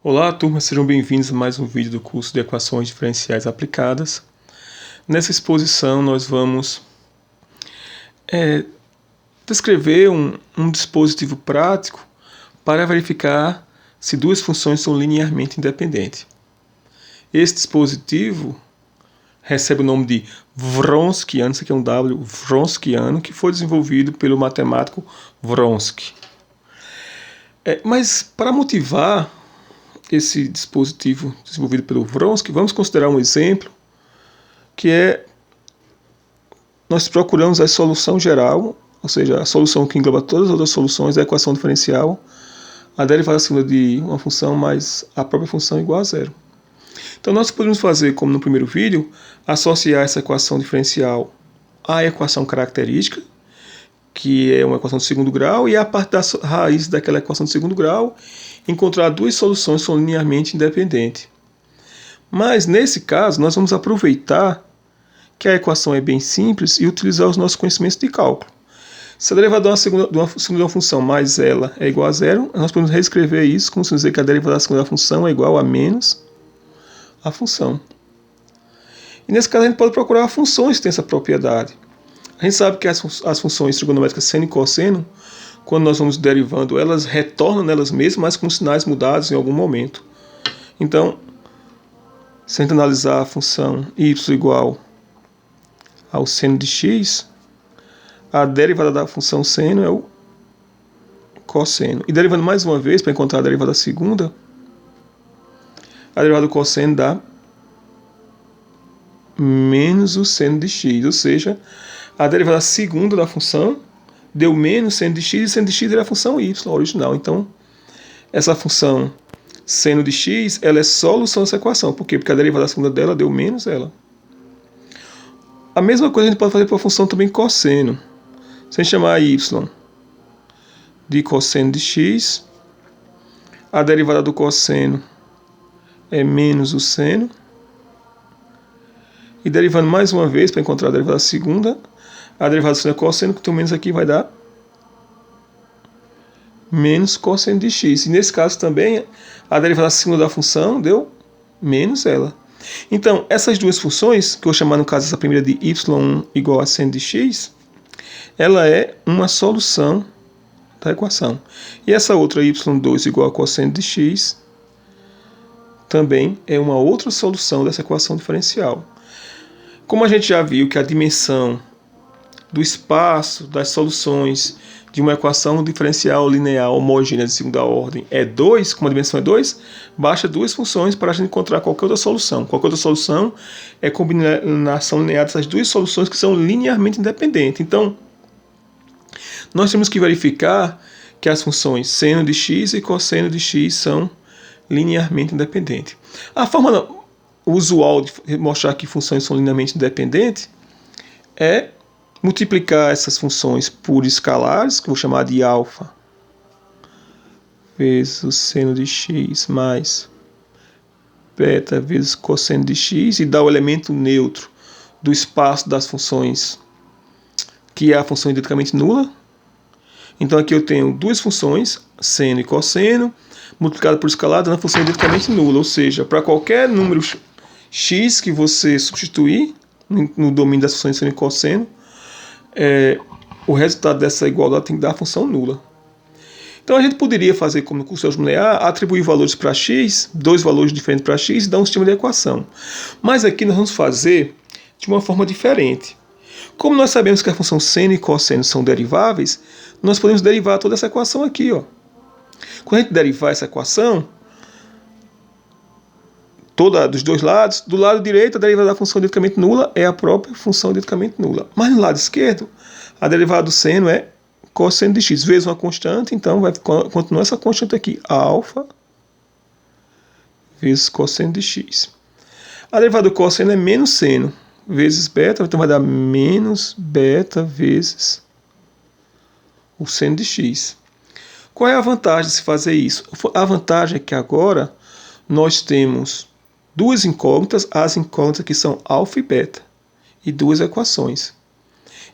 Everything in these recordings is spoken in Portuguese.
Olá, turma, sejam bem-vindos a mais um vídeo do curso de Equações Diferenciais Aplicadas. Nessa exposição nós vamos descrever um dispositivo prático para verificar se duas funções são linearmente independentes. Esse dispositivo recebe o nome de Wronskiano, isso aqui é um W, Wronskiano, que foi desenvolvido pelo matemático Wronski. Mas para motivar esse dispositivo desenvolvido pelo Wronski, vamos considerar um exemplo que nós procuramos a solução geral, ou seja, a solução que engloba todas as outras soluções da equação diferencial, a derivada segunda de uma função mais a própria função igual a zero. Então nós podemos fazer, como no primeiro vídeo, associar essa equação diferencial à equação característica, que é uma equação de segundo grau, e a parte da raiz daquela equação de segundo grau, encontrar duas soluções que são linearmente independentes. Mas, nesse caso, nós vamos aproveitar que a equação é bem simples e utilizar os nossos conhecimentos de cálculo. Se a derivada de uma segunda função mais ela é igual a zero, nós podemos reescrever isso como se dizer que a derivada da segunda função é igual a menos a função. E nesse caso a gente pode procurar funções que têm essa propriedade. A gente sabe que as funções trigonométricas seno e cosseno, quando nós vamos derivando, elas retornam nelas mesmas, mas com sinais mudados em algum momento. Então, se a gente analisar a função y igual ao seno de x, a derivada da função seno é o cosseno. E derivando mais uma vez, para encontrar a derivada segunda, a derivada do cosseno dá menos o seno de x, ou seja, a derivada segunda da função deu menos seno de x, e seno de x era a função y original. Então, essa função seno de x, ela é solução dessa equação. Por quê? Porque a derivada segunda dela deu menos ela. A mesma coisa a gente pode fazer para a função também cosseno. Se a gente chamar y de cosseno de x, a derivada do cosseno é menos o seno. E derivando mais uma vez para encontrar a derivada segunda, a derivada do seno é cosseno, que tem menos aqui vai dar menos cosseno de x. E nesse caso também, a derivada segunda da função deu menos ela. Então, essas duas funções, que eu vou chamar no caso essa primeira de y1 igual a seno de x, ela é uma solução da equação. E essa outra y2 igual a cosseno de x também é uma outra solução dessa equação diferencial. Como a gente já viu que a dimensão do espaço das soluções de uma equação diferencial linear homogênea de segunda ordem é 2, como a dimensão é 2, basta duas funções para a gente encontrar qualquer outra solução. Qualquer outra solução é combinação linear dessas duas soluções que são linearmente independentes. Então, nós temos que verificar que as funções seno de x e cosseno de x são linearmente independentes. A forma usual de mostrar que funções são linearmente independentes é multiplicar essas funções por escalares, que eu vou chamar de alfa vezes o seno de x mais beta vezes cosseno de x, e dar o elemento neutro do espaço das funções, que é a função identicamente nula. Então aqui eu tenho duas funções, seno e cosseno, multiplicado por escalar, dando a função identicamente nula, ou seja, para qualquer número x que você substituir no domínio das funções seno e cosseno, o resultado dessa igualdade tem que dar a função nula. Então a gente poderia fazer, como no curso de álgebra linear, atribuir valores para x, dois valores diferentes para x, e dar um sistema de equação. Mas aqui nós vamos fazer de uma forma diferente. Como nós sabemos que a função seno e cosseno são deriváveis, nós podemos derivar toda essa equação aqui. Quando a gente derivar essa equação, toda dos dois lados, do lado direito a derivada da função identicamente nula é a própria função identicamente nula. Mas no lado esquerdo, a derivada do seno é cosseno de x, vezes uma constante, então vai continuar essa constante aqui, alfa vezes cosseno de x. A derivada do cosseno é menos seno vezes beta, então vai dar menos beta vezes o seno de x. Qual é a vantagem de se fazer isso? A vantagem é que agora nós temos duas incógnitas, as incógnitas que são alfa e beta, e duas equações.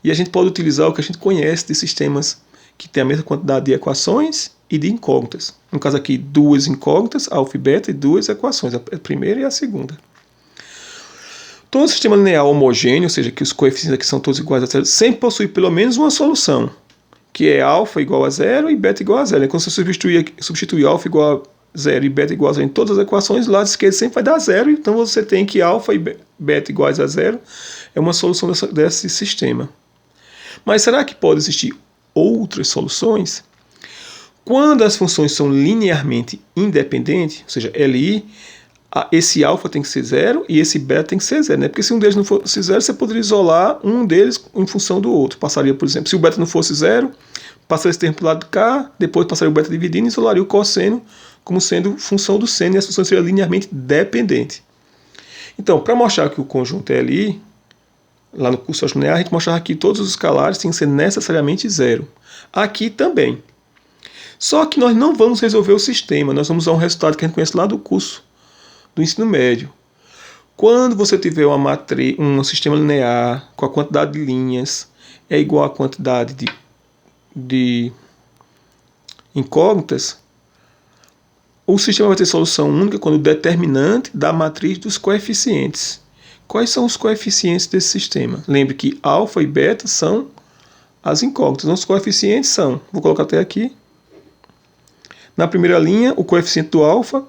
E a gente pode utilizar o que a gente conhece de sistemas que tem a mesma quantidade de equações e de incógnitas. No caso aqui, 2 incógnitas, alfa e beta, e 2 equações, a primeira e a segunda. Todo sistema linear homogêneo, ou seja, que os coeficientes aqui são todos iguais a zero, sempre possui pelo menos uma solução, que é alfa igual a zero e beta igual a zero. Quando você substituir alfa igual a zero e beta igual a zero em todas as equações, o lado esquerdo sempre vai dar zero, então você tem que alfa e beta iguais a zero é uma solução desse sistema. Mas será que pode existir outras soluções? Quando as funções são linearmente independentes, ou seja, LI, esse alfa tem que ser zero e esse beta tem que ser zero, né? Porque se um deles não fosse zero, você poderia isolar um deles em função do outro. Passaria, por exemplo, se o beta não fosse zero, passaria esse termo para o lado de cá, depois passaria o beta dividindo e isolaria o cosseno como sendo função do seno, e as funções seriam linearmente dependentes. Então, para mostrar que o conjunto é LI, lá no curso linear, a gente mostrava que todos os escalares têm que ser necessariamente zero. Aqui também. Só que nós não vamos resolver o sistema, nós vamos usar um resultado que a gente conhece lá do curso do ensino médio. Quando você tiver um sistema linear com a quantidade de linhas é igual à quantidade de incógnitas, o sistema vai ter solução única quando o determinante da matriz dos coeficientes. Quais são os coeficientes desse sistema? Lembre que alfa e beta são as incógnitas. Os coeficientes são, vou colocar até aqui, na primeira linha, o coeficiente do alfa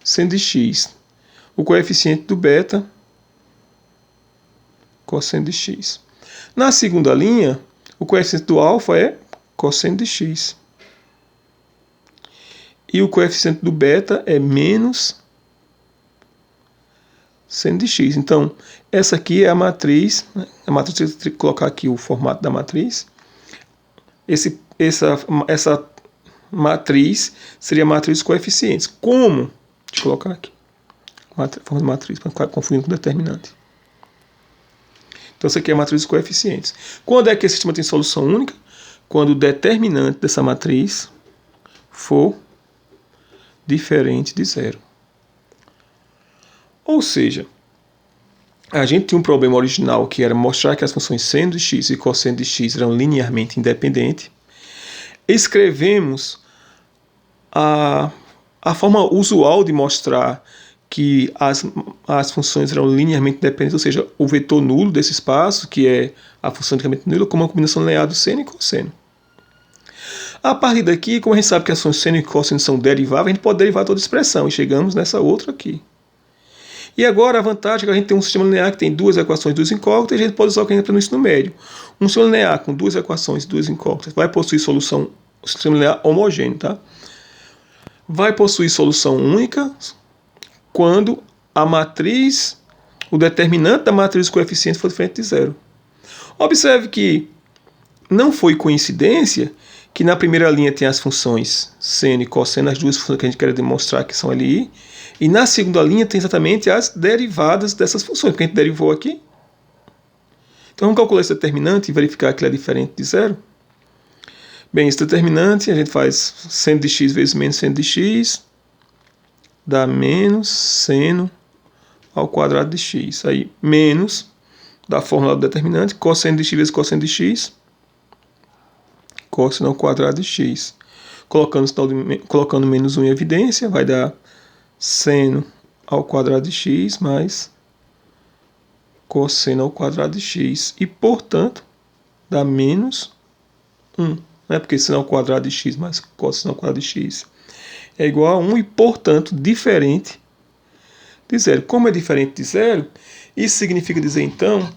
seno de x. O coeficiente do beta, cosseno de x. Na segunda linha, o coeficiente do alfa é cosseno de x. E o coeficiente do beta é menos seno de x. Então, essa aqui é a matriz. A matriz, eu tenho que colocar aqui o formato da matriz. Essa matriz seria a matriz dos coeficientes. Como? Deixa eu colocar aqui. Forma de matriz, para não ficar confundindo com determinante. Então, essa aqui é a matriz dos coeficientes. Quando é que esse sistema tem solução única? Quando o determinante dessa matriz for diferente de zero. Ou seja, a gente tinha um problema original que era mostrar que as funções seno de x e cosseno de x eram linearmente independentes. Escrevemos a forma usual de mostrar que as funções eram linearmente independentes, ou seja, o vetor nulo desse espaço, que é a função linearmente nula, como uma combinação linear do seno e cosseno. A partir daqui, como a gente sabe que as funções seno e cosseno são deriváveis, a gente pode derivar toda a expressão, e chegamos nessa outra aqui. E agora a vantagem é que a gente tem um sistema linear que tem duas equações, duas incógnitas, e a gente pode usar o que a gente aprendeu no ensino médio. Um sistema linear com duas equações e duas incógnitas vai possuir solução, um sistema linear homogêneo, tá? Vai possuir solução única quando a matriz, o determinante da matriz dos coeficientes for diferente de zero. Observe que não foi coincidência que na primeira linha tem as funções seno e cosseno, as duas funções que a gente quer demonstrar que são LI, e na segunda linha tem exatamente as derivadas dessas funções, porque a gente derivou aqui. Então vamos calcular esse determinante e verificar que ele é diferente de zero. Bem, esse determinante a gente faz seno de x vezes menos seno de x, dá menos seno ao quadrado de x. Aí menos, da fórmula do determinante, cosseno de x vezes cosseno de x, cosseno ao quadrado de x. Colocando menos 1 em evidência, vai dar seno ao quadrado de x mais cosseno ao quadrado de x. E, portanto, dá menos 1. Não é porque seno ao quadrado de x mais cosseno ao quadrado de x é igual a 1 e, portanto, diferente de zero. Como é diferente de zero, isso significa dizer, então,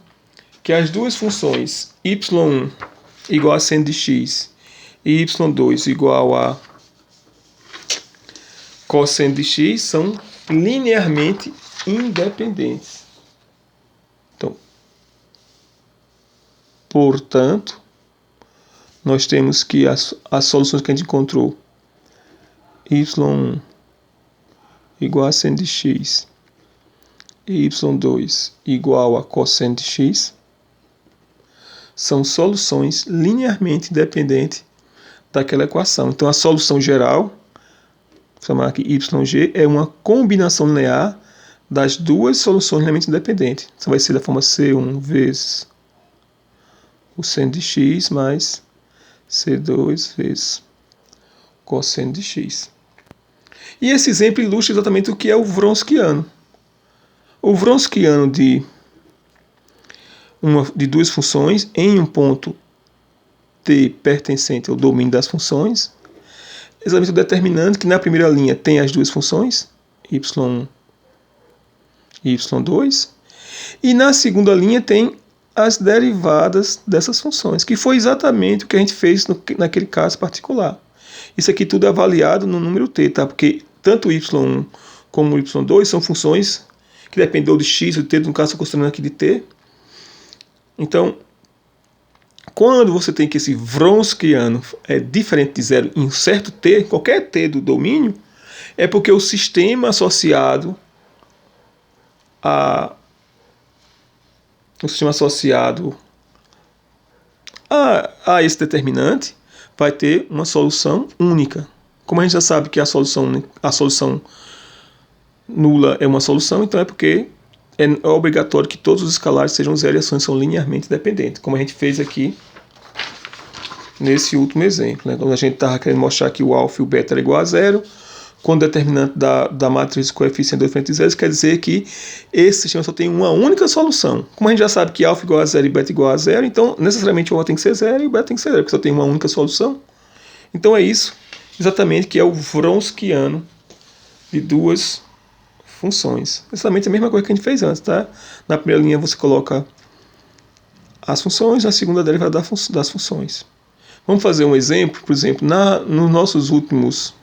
que as duas funções y1 igual a seno de x e y2 igual a cosseno de x são linearmente independentes. Então, portanto, nós temos que as soluções que a gente encontrou, y1 igual a seno de x e y2 igual a cosseno de x, são soluções linearmente independentes daquela equação. Então, a solução geral, vou chamar aqui YG, é uma combinação linear das duas soluções linearmente independentes. Então, vai ser da forma C1 vezes o seno de x mais C2 vezes cosseno de x. E esse exemplo ilustra exatamente o que é o Wronskiano. O Wronskiano de duas funções em um ponto t pertencente ao domínio das funções, exatamente o determinante que na primeira linha tem as duas funções, y1 e y2, e na segunda linha tem as derivadas dessas funções, que foi exatamente o que a gente fez naquele caso particular. Isso aqui tudo é avaliado no número t, tá? Porque tanto o y1 como o y2 são funções que dependem de x ou de t, no caso estou considerando aqui de t. Então, quando você tem que esse Wronskiano é diferente de zero em um certo t, qualquer t do domínio, é porque o sistema associado a esse determinante vai ter uma solução única. Como a gente já sabe que a solução nula é uma solução, então é porque é obrigatório que todos os escalares sejam zero e as ações são linearmente dependentes, como a gente fez aqui nesse último exemplo, né? Quando a gente estava querendo mostrar que o alfa e o beta era igual a zero, quando o determinante da matriz de coeficiente é diferente de zero, isso quer dizer que esse sistema só tem uma única solução. Como a gente já sabe que alfa igual a zero e beta igual a zero, então necessariamente o alfa tem que ser zero e o beta tem que ser zero, porque só tem uma única solução. Então é isso exatamente que é o Wronskiano de duas funções. Exatamente a mesma coisa que a gente fez antes, tá? Na primeira linha você coloca as funções, na segunda a derivada das funções. Vamos fazer um exemplo, por exemplo, nos nossos últimos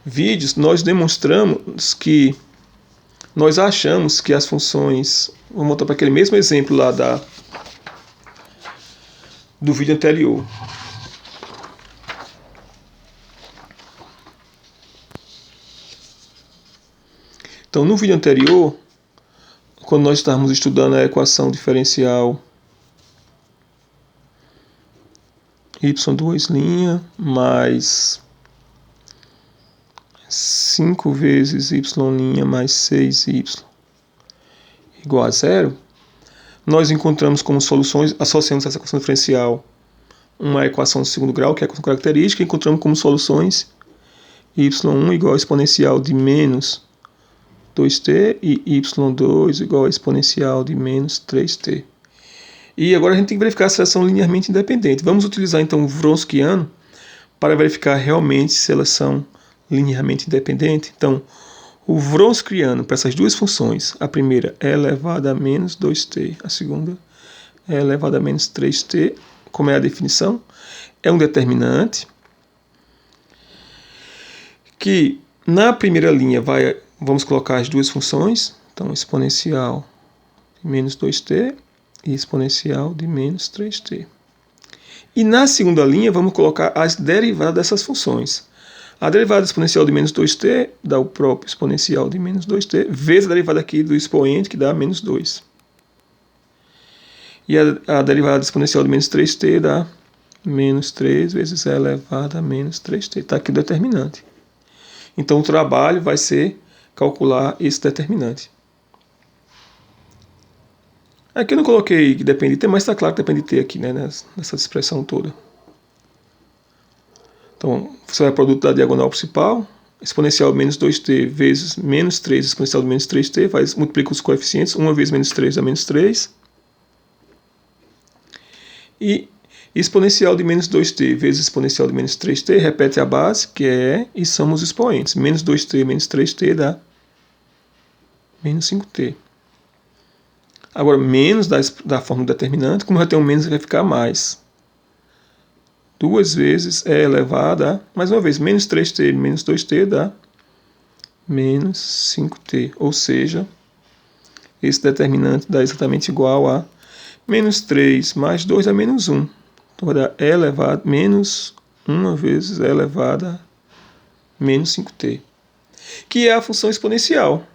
vídeos nós demonstramos que nós achamos que as funções, vamos voltar para aquele mesmo exemplo lá do vídeo anterior. Então, no vídeo anterior, quando nós estávamos estudando a equação diferencial y2' mais 5 vezes y' mais 6y igual a zero, nós encontramos como soluções, associamos essa equação diferencial uma equação de segundo grau, que é a equação característica, e encontramos como soluções y1 igual a exponencial de menos 2t e y2 igual a exponencial de menos 3t. E agora a gente tem que verificar se elas são linearmente independentes. Vamos utilizar então o Wronskiano para verificar realmente se elas são linearmente independentes. Então, o Wronskiano para essas duas funções, a primeira é elevada a menos 2t, a segunda é elevada a menos 3t, como é a definição, é um determinante que na primeira linha vamos colocar as duas funções, então exponencial de menos 2t e exponencial de menos 3t. E na segunda linha vamos colocar as derivadas dessas funções. A derivada exponencial de menos 2t dá o próprio exponencial de menos 2t, vezes a derivada aqui do expoente, que dá menos 2. E a derivada exponencial de menos 3t dá menos 3 vezes e elevada a menos 3t. Está aqui o determinante. Então o trabalho vai ser calcular esse determinante. Aqui eu não coloquei que depende de t, mas está claro que depende de t aqui, né, nessa expressão toda. Então, você vai ao produto da diagonal principal, exponencial de menos 2t vezes menos 3, exponencial de menos 3t, multiplica os coeficientes, 1 vezes menos 3 dá menos 3. E exponencial de menos 2t vezes exponencial de menos 3t, repete a base, que é, e são os expoentes. Menos 2t menos 3t dá menos 5t. Agora, menos da forma determinante, como já tem um menos, vai ficar mais. 2 vezes é elevado a, mais uma vez, menos 3t menos 2t dá menos 5t. Ou seja, esse determinante dá exatamente igual a menos 3 mais 2 dá menos 1. Então vai dar e elevado, menos 1 vezes e elevado a menos 5t. Que é a função exponencial.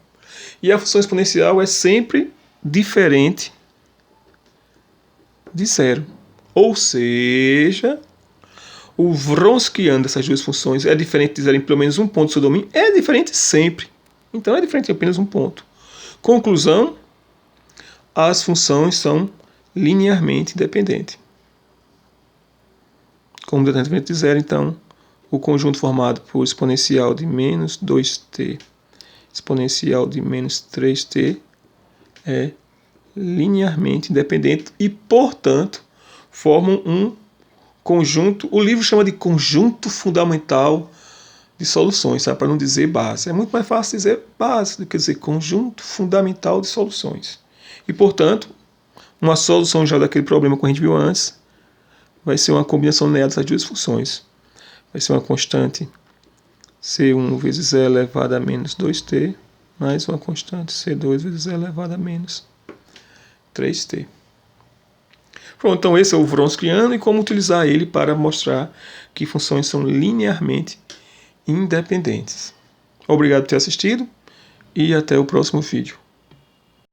E a função exponencial é sempre diferente de zero. Ou seja, o Wronskiano dessas duas funções é diferente de zero em pelo menos um ponto do seu domínio. É diferente sempre. Então é diferente em apenas um ponto. Conclusão, as funções são linearmente independentes. como determinante de zero, então o conjunto formado por exponencial de menos 2t, exponencial de menos 3t é linearmente independente e, portanto, formam um conjunto, o livro chama de conjunto fundamental de soluções, tá? Para não dizer base. É muito mais fácil dizer base do que dizer conjunto fundamental de soluções. E, portanto, uma solução já daquele problema que a gente viu antes vai ser uma combinação linear dessas duas funções. Vai ser uma constante C1 vezes E elevado a menos 2t, mais uma constante C2 vezes E elevado a menos 3t. Pronto, então esse é o Wronskiano e como utilizar ele para mostrar que funções são linearmente independentes. Obrigado por ter assistido e até o próximo vídeo.